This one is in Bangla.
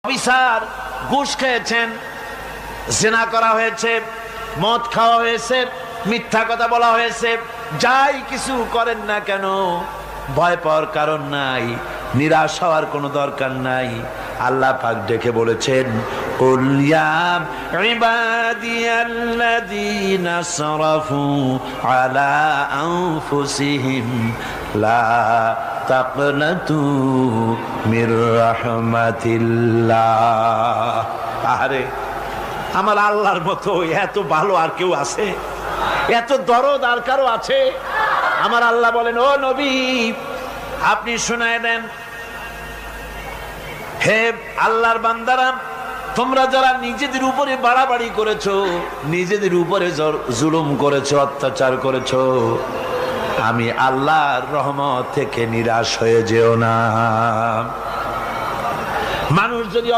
অফিসার ঘুষ খেয়েছেন, জিনা করা হয়েছে, মদ খাওয়া হয়েছে, মিথ্যা কথা বলা হয়েছে, যাই কিছু করেন না কেন ভয় পাওয়ার কারণ নাই, নিরাশ হওয়ার কোনো দরকার নাই। আল্লাহ পাক ডেকে বলেছেন, কুল ইয়া ইবাদিয়াল্লাযীনা আসরাফু আলা আনফুসিহিম লা তাকনাতু মির রাহমাতিল্লাহ। আরে আমার আল্লাহর মতো এত ভালো আর কেউ আছে? এত দরদ আর কারো আছে? আমার আল্লাহ বলেন, ও নবী আপনি শোনায় দেন, হে আল্লাহর বান্দারা, তোমরা যারা নিজেদের উপরে বাড়াবাড়ি করেছো, নিজেদের উপরে জুলুম করেছো, অত্যাচার করেছো, আমি আল্লাহর রহমত থেকে নিরাশ হয়ে যেও না। মানুষ যদি